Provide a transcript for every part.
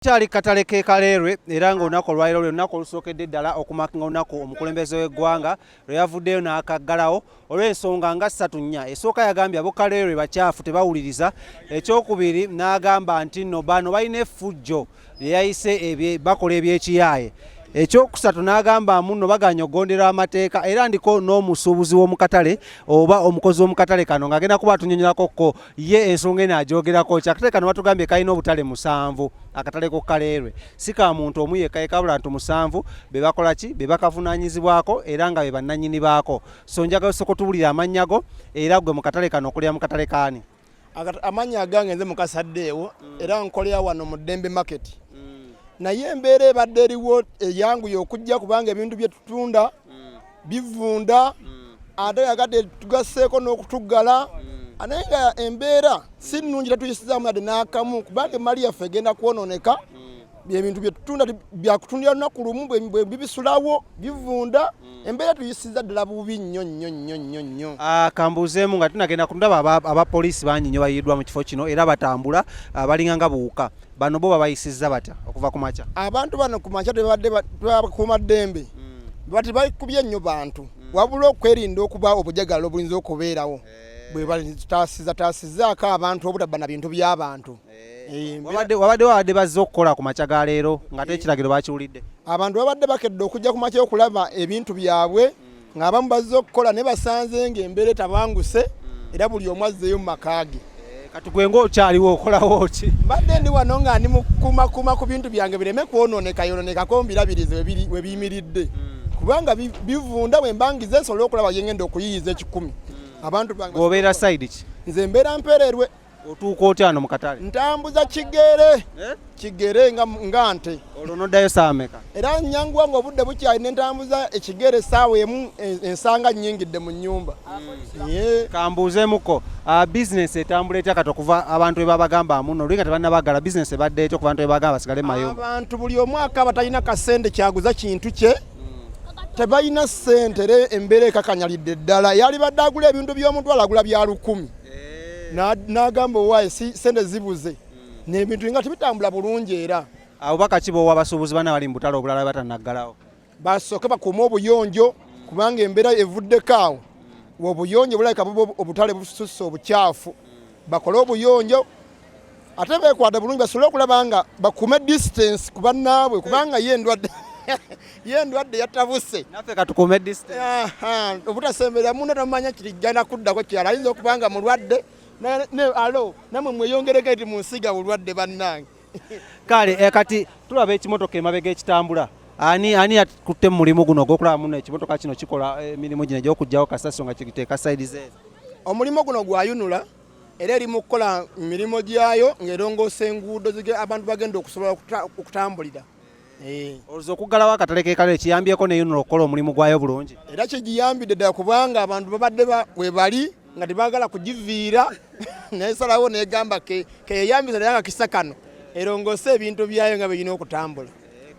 Kyali Akatale ke Kaleerwe era ng'olunaku olwaliro lunaku olusookedde ddala okumakinga olunaku omukulembeze w'eggwanga lwe yavuddeyo n'akaggalawo olw'ensonga nga 3-4. Esooka yagambye abo Kaleerwe bakyafu tebawuliriza. Ekyokubiri n'agamba nti nno bano balina effujjo lye yayise bakola ebyekiyaaye. Ekyokusatu n'agamba muno baganya okugondera amateeka era ndiko n'omusuubuzi w'omu katale oba omukozi w'omu katale kano ng'agenda kuba atunyonyolako ko ye ensonga eno agyogerako. Akatale kano batugambye kalina obutale 7 akatale ko Kaleerwe. Si ka muntu omu yekka kabula nti 7 be bakola ki be bakavunaanyizibwako era nga be bannannyini baako. So njagala osoko tuwulira amannya go era gwe mu katale kano okulira mu katale kaani. Amannya agange nze mukasaddeewo era nkolera wano mu Ddembe market. Naye embeera ebadde eriwo eyanguye okujja kubanga ebintu bye tutunda bivunda ate yagadde tugasseeko n'okutuggala naye nga embeera si nnungi tetuyisizaamu yadde n'akamu kubanga emali yaffe egenda kwonooneka. Ebintu bye tutunda byakutundira lunaku lumu bwe bibisulawo bivunda embeera tuyisiza ddala bubi nnyo. Kambuuzeemu nga tunagenda kundaba abapoliisi bangi nnyo bayiddwa mu kifo kino era batambula balinga nga buwuka. Bano bo babayisizza batya okuva ku makya? Abantu bano ku makya tebadde bakuuma ddembe bati bakubye nnyo bantu wabula okwerinda okuba obujagalo obuyinza okubeerawo bwe taasizzaako abantu obutaba na bintu by'abantu. Wabadde bazze okukola ku makya ga leero ng'ate ekiragiro bakiwulidde? Abantu babadde bakedde okujja ku makya okulaba ebintu byabwe ng'abamu bazze okukola ne basanze ng'embeera etabanguse era buli omu azzeeyo mu maka ge. Kati gwe ng'okyaliwo okolawo ki? Mbadde ndi wano nga ndi mukumakuma ku bintu byange bireme kwonoonekako mbirabirize we biyimiridde kubanga bivunda bwe mbangiza ensobola okulaba ye ngenda okuyiyiza 10. Abantu bange obeera sayidi ki? Nze mbeera Mpereerwe. Otuuka otya wano mu katale? Ntambuza Kigere nga nte. Olwo n'oddayo ssaawa mmeka? Era nnyanguwa ng'obudde bukyali ne ntambuza Ekigere essaawa emu ensanga nnyingidde mu nnyumba. Kambuuzeemuko bizinesi etambula etya kati okuva abantu bwe babagamba muno oli nga tebannabagala bizinesi ebadde etya ku bantu bwe bagamba basigale mayumba? Abantu buli omwaka batalina kasente kyaguza kintu kye tebalina ssente era embeera ekakanyalidde ddala. Yali badde agula ebintu by'omutwalo agula bya 1000 n'agamba owaaye ssente zibuze n'ebintu nga tebitambula bulungi. Era abo bakaki b'owa abasuubuzi bana bali mu butale obulala batannaggalawo basooke bakuuma obuyonjo kubanga embeera evuddeko awo obuyonjo bulabika obutale bususse obukyafu. Bakole obuyonjo ate beekwate bulungi basobole okulaba nga bakuume distance ku bannaabwe kubanga ye endwadde yatabuse. Naffe katukuume distance. Obutasemberera munno tomanya kirigenda kuddako kirala ayinza okuba nga mulwadde namwe mweyongereko eti munsiga bulwadde bannange. Kale kati tulaba ekimotoka emabega ekitambula ani akutte mu mulimu guno ogw'okulaba muno ekimotoka kino kikola emirimu gino egy'okugyawo kasasiro nga kigiteeka sayidi zeezo? Omulimu guno gwayunula era eri mu kukola emirimu gyayo ng'erongoosa enguudo abantu bagenda okusobola okutambulira. Olowooza okuggalawo akatale ke Kaleerwe kiyambyeko neyunula okukola omulimu gwayo bulungi? Era kigiyambidde ddala kubanga abantu babadde we bali nga tebaagala kugiviira nesalawo negamba keyeyambisa naye nga kisa kano erongoose ebintu byayo nga birina okutambula.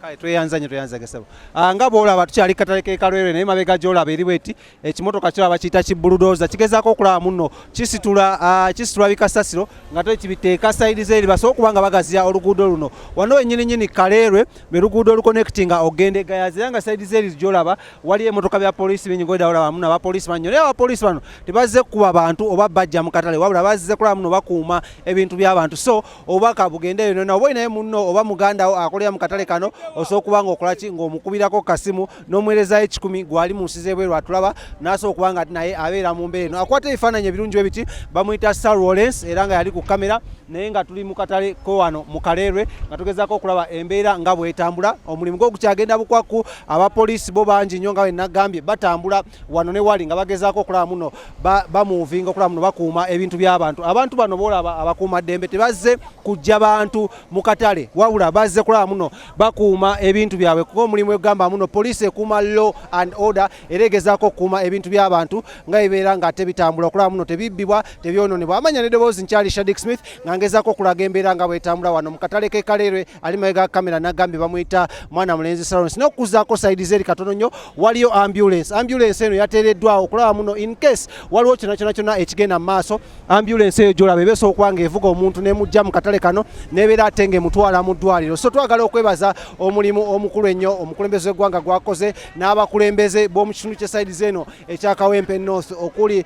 Kale tweyanzanye gesebo nga bw'olaba tukyali Akatale ke Kaleerwe naye mabega gy'olaba eri bweti ekimotoka kiraba kiyita kibuludoza kigezaako okulaba muno kisitula bikasasiro nga tekibiteeka sayidi zeeri basobola okuba nga bagaziya oluguudo luno. Wano ennyininyini Kaleerwe be luguudo oluconnectinga ogenda e Gayazi era nga sayidi zeeri gy'olaba waliyo emmotoka bya poliisi bingi ng'olaba olaba muno abapoliisi bangi naye abapoliisi bano tebazze kuba bantu oba bajja mu katale wabula bazze kulaba muno bakuuma ebintu by'abantu. So obubaka bugendeyo nona oba olinaye munno oba mugandawo akolera mu katale kano osobola okuba ng'okolaki ng'omukubirako kasimu n'omuweerezayo 10 gwali mu nsi z'ebweru atulaba n'asobola okuba nga naye abeera mu mbeera eno akwata ebifaananyi ebirungi bwe biti bamuyita Sir Lawrence era nga yali ku kamera naye nga tuli mu katale ko wano mu Kaleerwe nga tugezaako okulaba embeera nga bw'etambula. Omulimu gw'okukyagenda bukwaku abapoliisi bo bangi nnyo nga bwe nagambye batambula wano ne wali nga bagezaako okulaba muno bamuvinga okulaba muno bakuuma ebintu by'abantu. Abantu bano boolaba abakuuma ddembe tebazze kujja bantu mu katale wabula bazze kulaba muno bakuuma ebintu byabwe kuko omulimu egamba muno poliisi ekuuma law and order era egezaako okukuuma ebintu by'abantu nga ebeera nga tebitambula okulaba muno tebibbibwa tebyonoonebwa. Amanya n'eddoboozi nkyali Shadik Smith nga ngezako okulaga embeera nga bwetambula wano mu katale k'e Kaleerwe. Ali mabega kamera n'agambye bamuyita Mwana Mulenzi Salons. N'okuzaako sayidi zeri katono nnyo waliyo ambulance eno yateereddwawo okulaba muno in case waliwo kyonna ekigenda mu maaso. Ambulance eyo gy'olaba ebeesa okuba ng'evuga omuntu n'emujja mu katale kano n'ebeera ate ng'emutwala mu ddwaliro. So twagala okwebaza omulimu omukulu ennyo omukulembeze w'eggwanga gwakoze n'abakulembeze b'omu kitundu kye sayidi zeno ekya Kawempe North okuli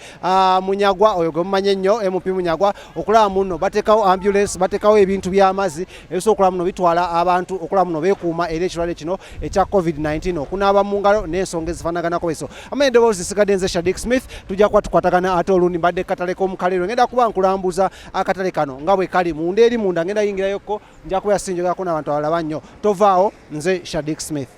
Munyagwa oyo gwe mumanyi ennyo MP Munyagwa okulaba muno bateekawo ambulance bateekawo ebintu by'amazzi ebisobola okulaba muno bitwala abantu okulaba muno beekuuma era ekirwadde kino ekya COVID-19 okunaaba mu ngalo n'ensonga ezifaanaganako eso. Amanye eddoboozi sigadde nze Shadik Smith tujja kuba tukwatagana ate olundi mbadde katale k'omu Kaleerwe ngenda kuba nkulambuza akatale kano nga bwe kali munda eri munda ngenda yingirayokko nja kuba yasinjogako n'abantu abalaba nnyo tovaawo nze Shadik Smith.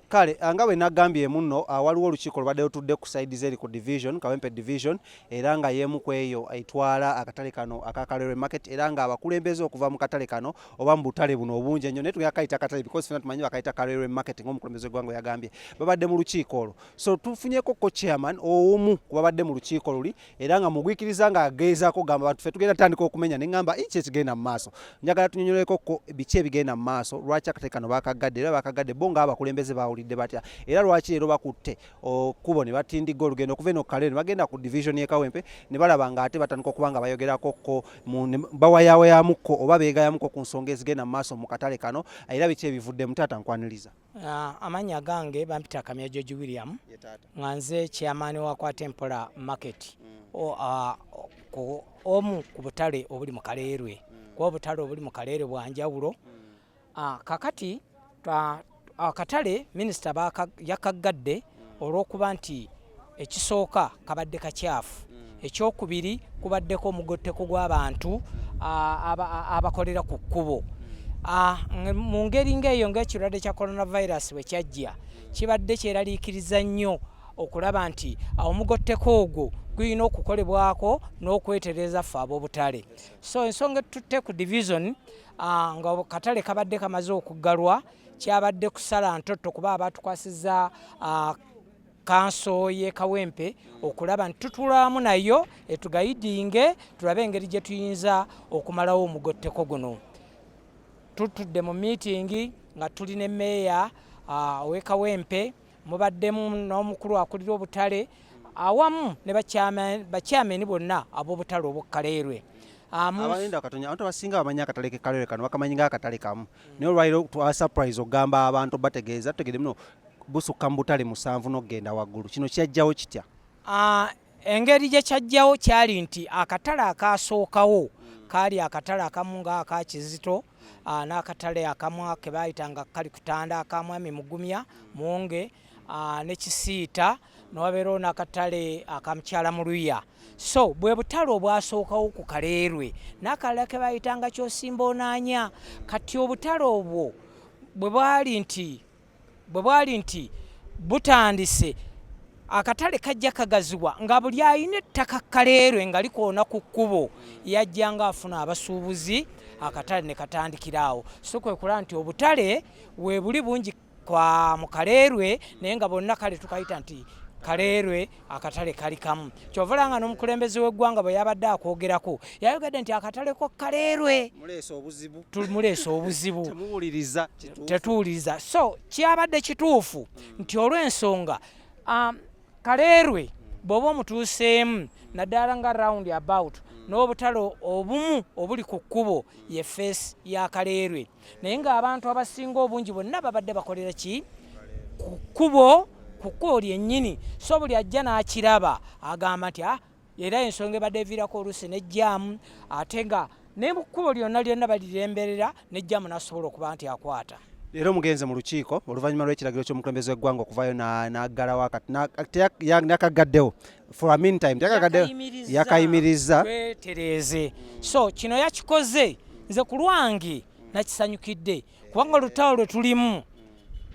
Kale nga bwe nagambye muno waliwo olukiiko lubadde lutudde ku side zeri ku division Kawempe division era nga yemu ku eyo ayitwala akatale kano aka Kaleerwe market era nga abakulembeze okuva mu katale kano oba mu butale buno obungi ennyo naye tuyakayita akatale because fena tumanyi bakayita Kaleerwe market ng'omukulembeze w'eggwanga yagambye babadde mu lukiiko olwo. So tufunyeko ko chairman omu ku babadde mu lukiiko luli era nga mugwikiriza nga agezaako gamba abantu ffe tugenda tutandika okumenya ne ngamba iki ekigenda mu maaso njagala tunyonyoleko ko biki ebigenda mu maaso lwaki akatale kano bakagadde era bakagadde bo nga abakulembeze bawulidde batya era lwaki ero bakutte okubo ne batindiga olugendo okuva eno Kaleerwe bagenda ku division ye Kawempe ne balaba nga ate batandika okuba nga bayogerako ko bawayawayamuko oba beegayamuko ku nsonga ezigenda mu maaso mu katale kano era biki ebivuddemu taata nkwaniriza. Amanya gange bampita Kamya George William nga nze chairman wa Kwatempola market omu ku butale obuli mu Kaleerwe kuba obutale obuli mu Kaleerwe bwanjawulo. Kakati akatale minisita yakagadde olw'okuba nti ekisooka kabadde kakyafu ekyokubiri kubaddeko omugotteko gw'abantu abakolera ku kkubo. Mu ngeri ng'eyo ng'ekirwadde kya coronavirus bwe kyajja kibadde kyeraliikiriza nnyo okulaba nti omugotteko ogwo gulina okukolebwako n'okwetereza ffe ab'obutale. So ensonga etutte ku division nga katale kabadde kamaze okuggalwa kyabadde kusala ntoto kuba abatukwasizza kanso ye Kawempe okulaba nti tutulamu nayo etugayidinge tulabe engeri gye tuyinza okumalawo omugotteko guno. Tutudde mu meeting nga tuli ne meeya ow'e Kawempe mubaddemu n'omukulu akulira obutale awamu ne bakyameni bonna ab'obutale obw'e Kaleerwe. Abalinda katonya abantu abasinga bamanyi akatale k'e Kaleerwe kano bakamanyi ng'akatale kamu naye olwaliro twa surprise ogamba abantu bategeeza tutegedde muno busukka mu butale 7 n'okgenda waggulu kino kyajjawo kitya? Engeri gye kyajjawo kyali nti akatale akaasookawo kaali akatale akamu nga aka Kizito n'akatale akamu ke baayitanga kali kutanda akamwami Mugumya Mwonge ne Kisiita n'owabeerawo n'akatale akamukyala Muluya. So bwe butale obwasookawo ku Kaleerwe n'akalala ke baayitanga Kyosimbonaanya. Kati obutale obwo bwe bwali nti butandise akatale kajja kagaziwa nga buli alina ettaka Kaleerwe nga likoona ku kkubo yajjanga afuna abasuubuzi akatale ne katandikiraawo. So kwe kulaba nti obutale we buli bungi kwa mu Kaleerwe naye nga bonna kale tukayita nti Kaleerwe akatale kali kamu. Kyovula nga n'omukulembeze w'eggwanga bwe yabadde akwogerako yayogedde nti akatale ko Kaleerwe tumuleesa obuzibu tetuwuliriza. So kyabadde kituufu nti olw'ensonga Kaleerwe bw'oba omutuuseemu naddala nga round about n'obutale obumu obuli ku kkubo ye feesi ya Kaleerwe naye ng'abantu abasinga obungi bonna babadde bakolera ki ku kkubo lyennyini. So buli ajja n'akiraba agamba nti era ensonga ebadde eviirako oluusi n'ejjaamu ate nga ne mu kkubo lyonna baliremberera n'ejjaamu n'asobola okuba nti akwata. Leero mugenze mu lukiiko oluvannyuma lw'ekiragiro ky'omukulembeze w'eggwanga okuvaayo n'aggalawo yakagaddewo for a meantime yakayimiriza twetereeze. So kino yakikoze nze ku lwange nakisanyukidde kubanga olutalo lwe tulimu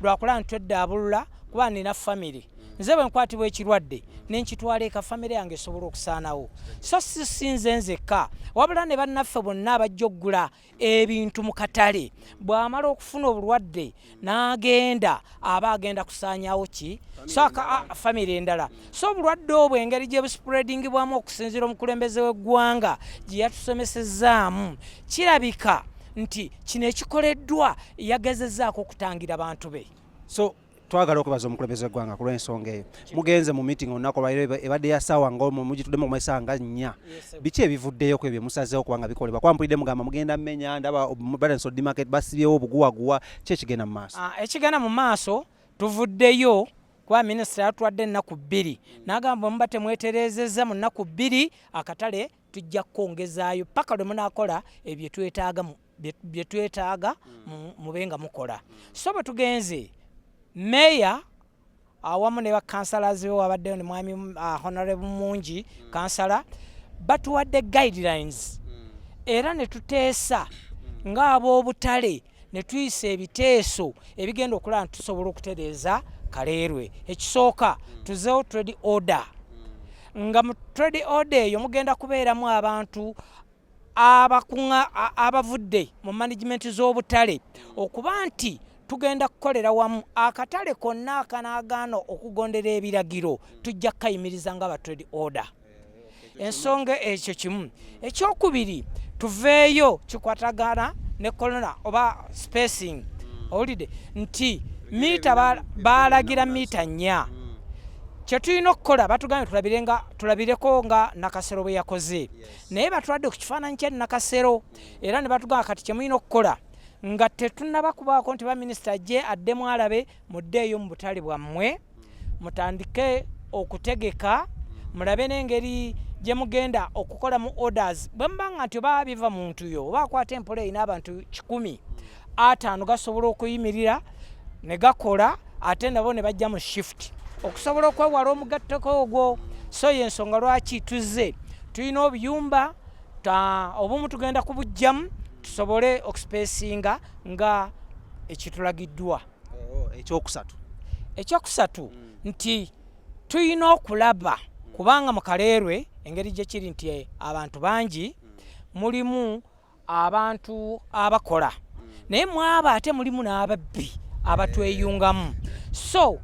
lwakulaba nti tweddaabulula kuba nina famire nze bwe nkwatibwa ekirwadde nenkitwala eka famire yange esobola okusaanawo. So sisinze nzekka wabula ne bannaffe bonna abajja oggula ebintu mu katale bw'amala okufuna obulwadde n'agenda aba agenda kusaanyaawo ki famire endala. So obulwadde obwo engeri gye buspreadingibwamu okusinziira omukulembeze w'eggwanga gye yatusomesezaamu kirabika nti kino ekikoleddwa yagezezzaako okutangira bantu be. So twagala okubaza omukulembeze w'eggwanga ku lw'ensonga eyo mugenze mu meeting olunaku olwaleero ebadde ya ssaawa mugituddemu okumesa nga 4 biki ebivuddeyo ku ebyo musazeewo kubanga bikolebwa kwampulidde mugamba mugenda mmenya ndaba balance of the market basibyewo obuguwaguwa ki ekigenda mu maaso? Ekigenda mu maaso tuvuddeyo kuba minisita yatwadde ennaku 2 n'agamba muba temwetereezezza mu nnaku 2 akatale tujja kwongezaayo paka lwe munaakola ebyo bye twetaaga mube nga mukola. So bwe tugenze Meya awamu ne bakansalazi be wabaddeyo ne mwami Honorable Mungi kansala batuwadde guidelines era ne tuteesa ng'ab'obutale ne tuyisa ebiteeso ebigenda okulaba nti tusobola okutereeza Kaleerwe. Ekisooka tuzeewo trade order nga mu trade order eyo mugenda kubeeramu abantu abavudde mu management z'obutale okuba nti tugenda kukolera wamu akatale konna akanaagaana okugondera ebiragiro tujja kukayimiriza nga ba trade order. Ensonga ekyo kimu. Ekyokubiri tuveeyo kikwatagana ne corona oba spacing owulidde nti mita baalagira mita 4 kye tulina okukola batugambye tulabireko nga Nakasero bwe yakoze naye batwadde ku kifaananyi kya Nakasero era ne batugamba kati kye mulina okukola nga tetunaba kubaako nti baminisita ajje addemu alabe muddeeyo mu butale bwammwe mutandike okutegeka mulabe n'engeri gye mugenda okukola mu orders bwe mubanga nti oba biva muntu yo oba akwata empola erina abantu 150 gasobola okuyimirira ne gakola ate nabo ne bajja mu shift okusobola okwewala omugatteko ogwo. So y'ensonga lwaki tuzze tulina obuyumba obumu tugenda kubujjamu tusobole okuspacinga nga ekitulagiddwa. Ekyokusatu nti tulina okulaba kubanga mu Kaleerwe engeri gye kiri nti abantu bangi mulimu abantu abakola naye mwaba ate mulimu n'ababbi abatweyungamu. So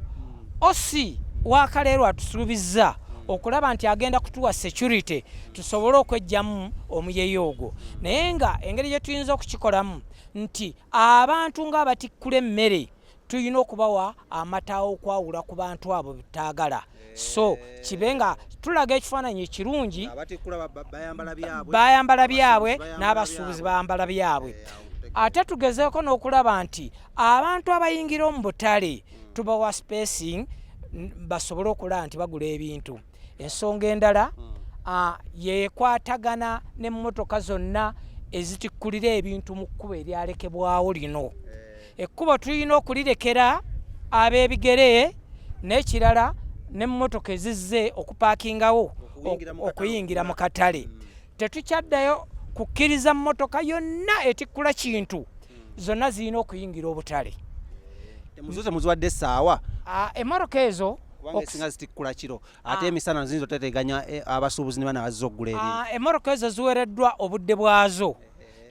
osi wa Kaleerwe atusuubizza okulaba nti agenda kutuwa security tusobole okwejjamu omuyeyo ogwo naye nga engeri gye tuyinza okukikolamu nti abantu ng'abatikkula emmere tulina okubawa amata okwawula ku bantu abo bitaagala. So kibe nga tulaga ekifaananyi ekirungi bayambala byabwe n'abasuubuzi bayambala byabwe ate tugezeeko n'okulaba nti abantu abayingira omu butale tubawa spacing basobole okulaba nti bagula ebintu. Ensonga endala yekwatagana n'emmotoka zonna ezitikkulira ebintu mu kkubo eryalekebwawo lino. Ekkubo tulina okulirekera ab'ebigere n'ekirala n'emmotoka ezizze okupaakingawo okuyingira mu katale. Tetukyaddayo kukkiriza mmotoka yonna etikkula kintu zonna zirina okuyingira obutale. Muzuze muziwadde essaawa emmotoka ezo okusinga zitikkula kiro ate emisana nzinzo teteganya abasuubuzi ne bana bazza oggula ebintu. Emmotoka ezo ziwereddwa obudde bwazo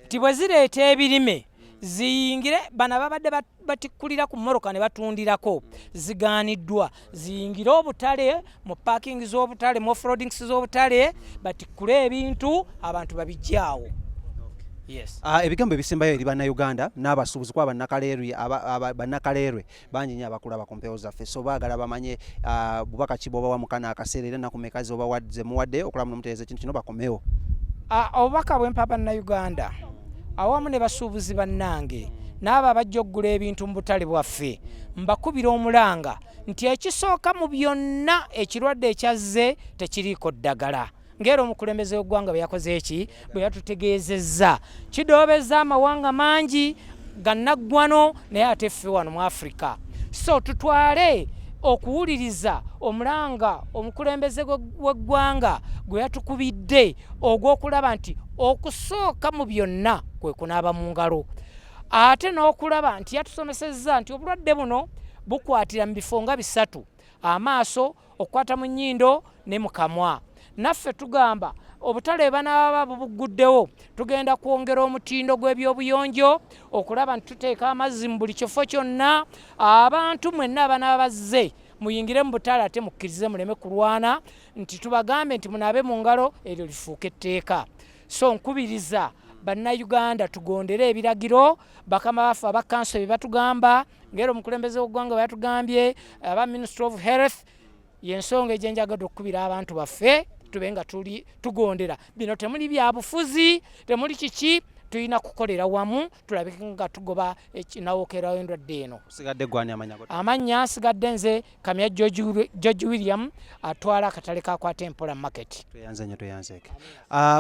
tibwe zireeta ebirime ziyingire bano ababadde batikkulira ku mmoroka ne batundirako zigaaniddwa ziyingire obutale mu parking z'obutale mu offroadings z'obutale batikkule ebintu abantu babijjaawo. Yes. Ebigambo ebisembayo eri bannayuganda n'abasuubuzi kuba bannakaleerwe bangi nnyo abakulaba ku mpewo zaffe so baagala bamanye bubaka ki bw'obawa mukana akaseera era ennaku mmeka ze muwadde okulamu n'omutereeza ekintu kino bakomewo. Obubaka bwempa bannayuganda awamu ne basuubuzi bannange n'abo abajja oggula ebintu mu butale bwaffe mbakubira omulanga nti ekisooka mu byonna ekirwadde ekyazze tekiriiko ddagala. Ngero omukulembeze w'eggwanga bwe yakoze eki bwe yatutegeezezza kidoobeza amawanga mangi gannaggwano naye ate ffe wano mu Africa. So tutwale okuwuliriza omulanga omukulembeze w'eggwanga gwe yatukubidde ogw'okulaba nti okusooka mu byonna kwe kunaaba mu ngalo ate n'okulaba nti yatusomesezza nti obulwadde buno bukwatira mu bifo nga 3: amaaso, okukwata mu nnyindo ne mu kamwa. Naffe tugamba obutale banaaba bubuguddewo tugenda kwongera omutindo gw'ebyobuyonjo okulaba nti tuteeka amazzi mu buli kifo kyonna. Abantu mwenna abanaaba bazze muyingire mu butale ate mukkirize muleme kulwana nti tubagambe nti munaabe mu ngalo eryo lifuuka etteeka. So nkubiriza bannayuganda tugondere ebiragiro bakama baffe aba kanso bye batugamba ngero omukulembeze w'eggwanga bwe yatugambye aba Ministry of Health y'ensonga egyenjagadde okukubira abantu baffe tube nga tugondera bino temuli byabufuzi temuli kiki tulina kukolera wamu tulabike nga tugoba ekinawokerawo endwadde eno. Sigadde gwani amanya nsigadde nze Kamya George William atwala akatale kakwata empola market. Tuyanzeke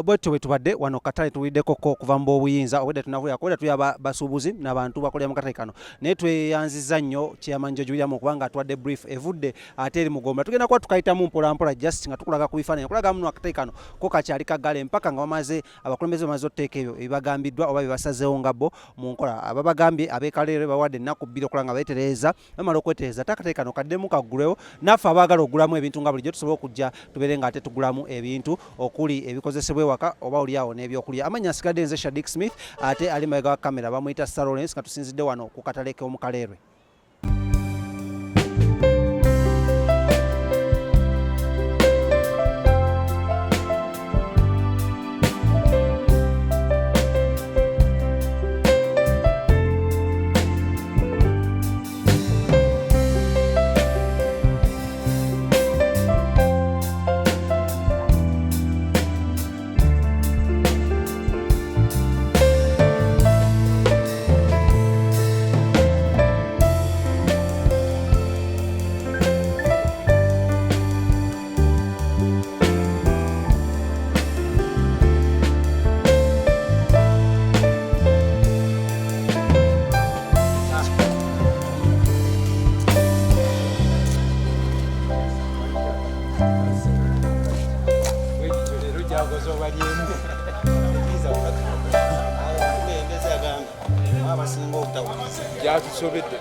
bwetyo bwe tubadde wano katale tuwiddeko okuva mu b'obuyinza obwedda tunavulira kubadda tuli abasuubuzi n'abantu bakolera mu katale kano naye tweyanziza nnyo Chairman George William okubanga atwadde brief evudde ate eri mugombera tugenda kuba tukayitamu mpolampola just nga tukulaga ku bifaananyi okulaga muno akatale kano ko kakyali kaggale mpaka nga bamaze abakulembeze bamaze otteeka ebyo ebibagambiddwa oba byebasazeewo nga bo mu nkola ababagambye ab'ekaleere bawadde ennaku 2 okulaba nga beetereeza bamala okwetereeza ate akatale kano kaddemu kaggulewo naffe abaagala okugulamu ebintu nga bulijjo tusobole okujja tubeere nga ate tugulamu ebintu okuli ebikozesebwa ewaka oba oliawo n'ebyokulya. Amanya nsigadde nze Shadik Smith ate ali mabega wa kamera bamuyita Sarolens nga tusinzidde wano ku katale k'omu Kaleerwe.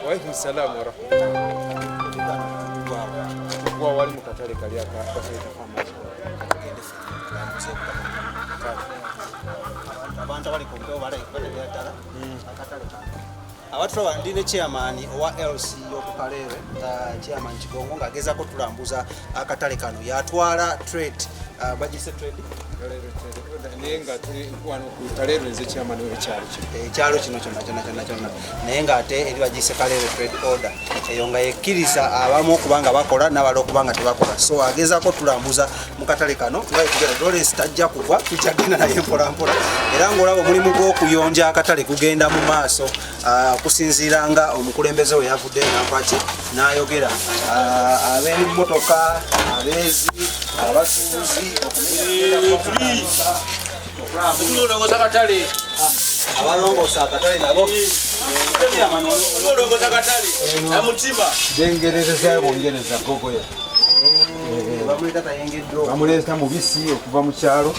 Waalaikum salaam wa rahmatullah. Kwa wali mukatale kali aka basita farmers. Abantu bali kumpewo bali batera akatale. Abatwa ndine chairman wa LC y'okukaleerwe chairman Kigongo ng'agezaako tulambuza akatale kano yatwala trade bagise trade nenga tuli wano ku Kaleerwe nze chairman w'ekyalo kino ekyalo kino kyonna naye ng'ate eri bagise Kaleerwe trade order eyo nga yekkiriza abamu okubanga bakola n'abala okubanga tebakola so agezaako tulambuza mu katale kano tugenda Lawrence tajja kugwa tukyagenda naye mpolampola era ng'olaba omulimu gw'okuyonja akatale kugenda mu maaso kusinziira nga omukulembeze we yavudde nakwaki n'ayogera ab'emmotoka abeezi abasuubuzi abalongoosa akatale nabo gengereza bongereza gogoya bamuleeta mubisi okuva mu kyalo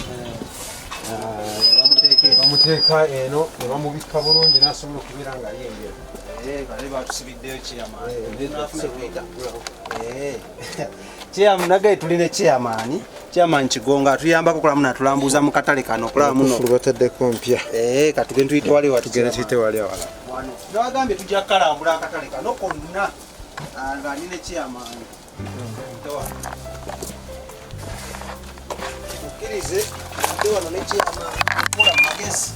bamuteeka eno ne bamubikka bulungi n'asobola okubeera ng'ayengera chairman nagaye tulina chairman Chairman Kigonga tuyambako kula muna tulambuza mu katale kano kula muno. Batadeko mpya. Katugende tuyite wali wati. Tugende tuyite wali awala. Nawagambe tujja kalambula akatale kano konna. Nga nine chairman. Towa. Ukirize towa no ne chairman. Kola magesi.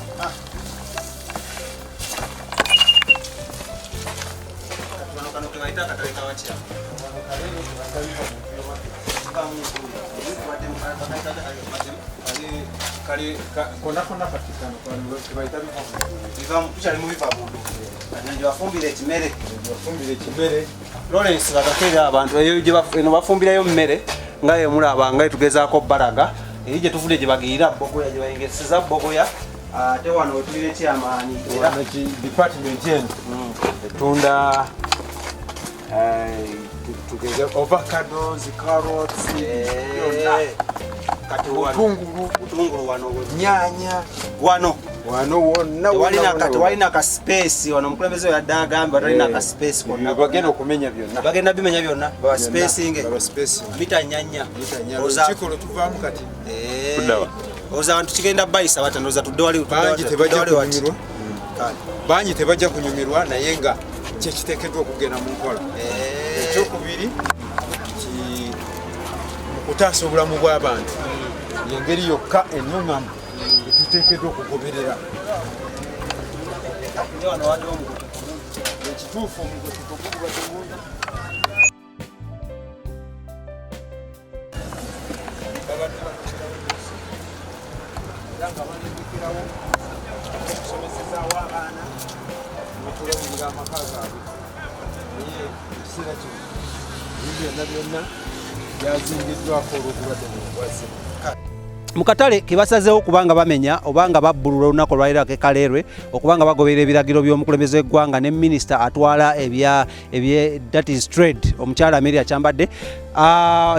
Kano kaita katale kawachi. Kali kona patikano kwa baita bivamu tuchali mu bivamu ndio bafumbire ekimere Lawrence bakakera abantu eyo je bafumbira yo mmere ngaye mulaba ngaye tugezaako baraga ije tuvule je bagirira bogoya je bayengesiza bogoya ate wano tulire kyamaani era department yen tunda tugeza avocados, carrots, utunguru wano nyanya wano wonna walina ka space wano mukulembeze yadda gamba walina ka space konna bagenda okumenya byonna bagenda bimenya byonna baba spacing mita nyanya chikolo tuvaamu kati kudawa oza abantu kigenda bayisa batanoza tudde wali banji tebajja kunyumirwa naye nga kyekiteekeddwa okugenda mu nkola ekyokubiri kutaasa obulamu bw'abantu yengeri yokka ennuŋŋamu etuteekeddwa okugoberera ekituufu omugoteto gugubadde munda era nga banembekerawo okusomesezaawo abaana netulabirira amaka gaabwe naye ekiseera kino byonna byonna byazingiddwako olw'obulwadde bw'obwaze mukatale kibasazeewo kubanga bamenya obanga babbulula olunaku olwaliro ke Kaleerwe okubanga bagoberera ebiragiro by'omukulembeze w'eggwanga ne minisita atwala that is trade omukyala Amelia Kyambadde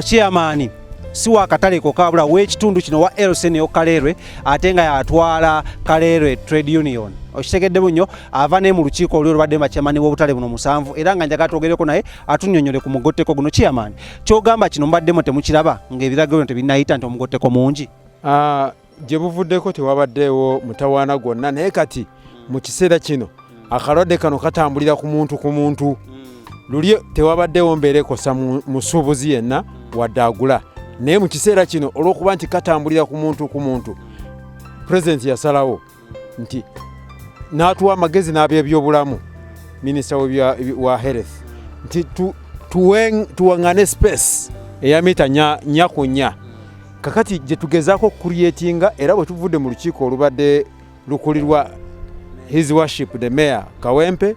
chairman si wa katale kokabula w'ekitundu kino wa Elsene Kaleerwe ate nga yatwala Kaleerwe Trade Union okitegedde bunyo ava ne mu lukiiko olwo lubadde makyamani w'obutale buno 7 era nga njagala twogereko naye atunnyonnyole ku mugotteko guno chairman kyogamba kino mbaddemu temukiraba ng'ebiragiro tebinayita nti omugotteko mungi gye buvuddeko tewabaddeewo mutawaana gwonna naye kati mu kiseera kino akalwadde kano katambulira ku muntu luli tewabaddeewo mbeera ekosa musuubuzi yenna wadde agula naye mu kiseera kino olw'okuba nti katambulira ku muntu pulezidenti yasalawo nti n'atuwa amagezi n'aby'ebyobulamu minisita wa health nti tuwaŋŋane space eya mita 4 ku 4 kakati gye tugezaako creatinga era bwe tuvudde mu lukiiko olubadde lukulirwa his worship the mayor Kawempe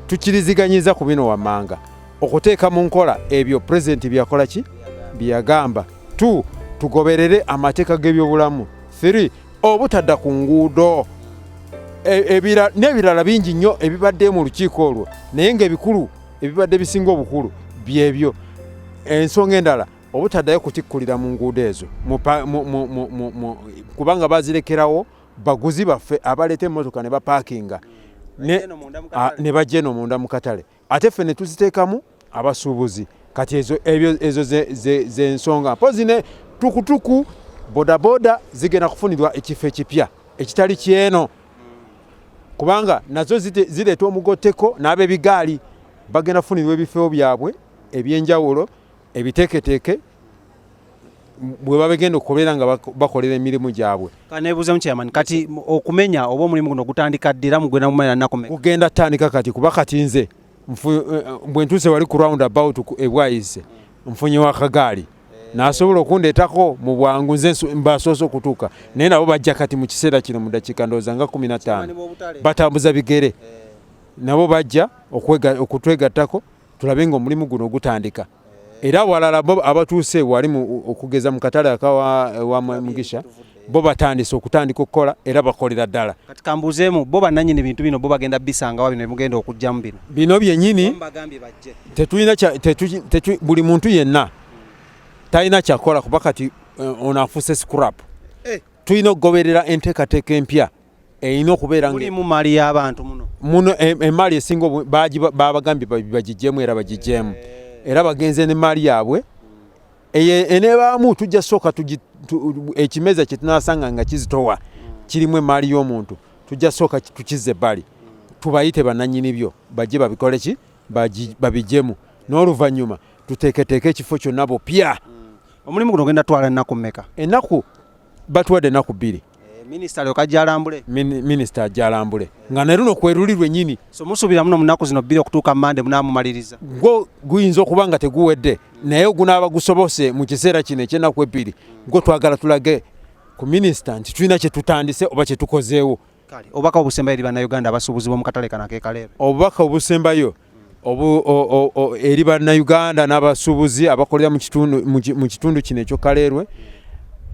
tukiriziganyiza ku bino wammanga okuteeka mu nkola ebyo pulezidenti byakola ki byagamba 2 tugoberere amateeka g'ebyobulamu 3 obutadda ku nguudo n'ebirala bingi nnyo ebibadde mu lukiiko olwo naye ng'ebikulu ebibadde bisinga obukulu byebyo ensonga endala obutaddayo kutikkulira mu nguudo ezo kubanga bazirekerawo baguzi baffe abaleeta emmotoka ne bapaakinga ne bajja eno munda mu katale ate ffe ne tuziteekamu abasuubuzi kati ezo z'ensonga mpozi ne tukutuku bodaboda zigenda kufunirwa ekifo ekipya ekitali kyeno kubanga nazo zireeta omugotteko n'ab'ebigaali bagenda kufunirwa ebifo byabwe ebyenjawulo ebiteeketeeke bwe babegenda okubeera nga bakolera emirimu gyabwe kaneebuuza mu chairman kati okumenya oba omulimu guno gutandika ddira mugenda mumanya nakumenya kugenda tandika kati kuba kati nze bwe ntuuse wali ku round about ebwayise nfunyewo akagaali n'asobola okundeetako mu bwangu nze mbasoose okutuuka naye nabo bajja kati mu kiseera kino mu dakiika ndowooza nga 15 batambuza bigere nabo bajja okutwegattako tulabe ng'omulimu guno gutandika era walala bo abatuuse wali okugeza mu katale akawa Mugisha bo batandise okutandika okukola era bakolera ddala kati kambuzeemu bo bannannyini bintu bino bo bagenda bisangawa bino mugenda okujjamu bino byennyini tetulina buli muntu yenna talina kyakola kuba kati ono afuuse scrap tulina okugoberera enteekateeka empya erina okubeera mulimu mali y'abantu muno emaali esinga babagambye bagigjeemu era bagigjeemu era bagenze n'emaali yaabwe enebaamu tujja soka ekimeza kye tunasanga nga kizitowa kirimu emaali y'omuntu tujja soka tukize ebbali tubayite bannannyini byo bajje babikole ki babijjemu n'oluvannyuma tuteeketeeke ekifo kyonna bupya. Omulimu guno genda twala ennaku mmeka? Ennaku batuwadde ennaku 2. Minisita alyoka ajja alambule? Minisita ajja alambule nga ne luno kwerulirwe nnyini. So musuubira muno mu nnaku zino 2 okutuuka Mande munaamumaliriza? Gwo guyinza okuba nga teguwedde naye gunaaba gusobose mu kiseera kino eky'ennaku 2 gwo twagala tulage ku minisita nti tulina kye tutandise oba kye tukozeewo. Obubaka obusembayo eri bannayuganda abasuubuzi b'omu katale kano ak'e Kaleerwe? Obubaka obusembayo eri bannayuganda n'abasuubuzi abakolera mu kitundu kino ekyo Kaleerwe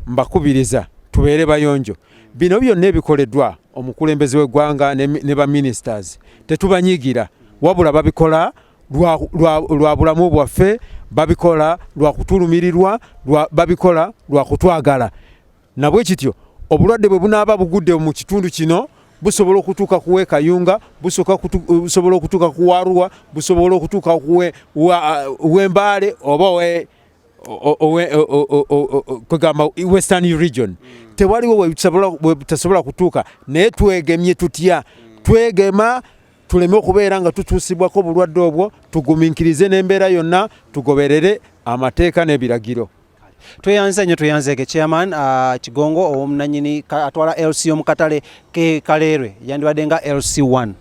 mbakubiriza tubeere bayonjo. Bino byonna ebikoleddwa omukulembeze w'eggwanga ne baministers tetubanyiigira wabula babikola lwa bulamu bwaffe, babikola lwa kutulumirirwa, babikola lwa kutwagala. Nabwe kityo obulwadde bwe bunaaba bugudde mu kitundu kino busobola okutuuka kuwe Kayunga, busobola okutuuka kuwarua, busobola okutuuka w'Embaale oba kwegamba Western region. Tewaliwo we butasobola kutuuka naye twegemye tutya twegema tuleme okubeera nga tutuusibwako obulwadde obwo tugumiikirize n'embeera yonna tugoberere amateeka n'ebiragiro. Tweyanze nnyo tweyanzeege chairman Kigongo owomunanyini atwala LC omu katale ke Kaleerwe yandibadde nga LC1.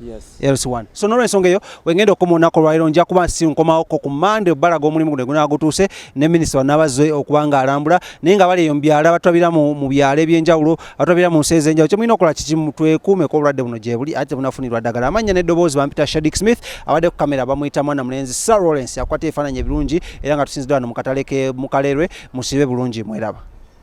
LC1. So n'olw'ensonga eyo wengenda okoma olunaku olwaleero nja kuba nsinkomawoko ku Mande obbalaga omulimu guno gunagutuuse ne minisita wanabazze okuba nga alambula naye nga bali eyo mu byalo abatwabira mu byalo eby'enjawulo abatwabira mu nsi ez'enjawulo kye mulina okukola kikimu twekuumeko obulwadde buno gye buli ate tebunafunirwa ddagala. Amannya n'eddoboozi bampita Shadik Smith abadde ku kamera bamuyita mwana mulenzi Sir Lawrence akwata ebifaananyi ebirungi era nga tusinziddwa wano mu katale ke mu Kaleerwe musibe bulungi mweraba.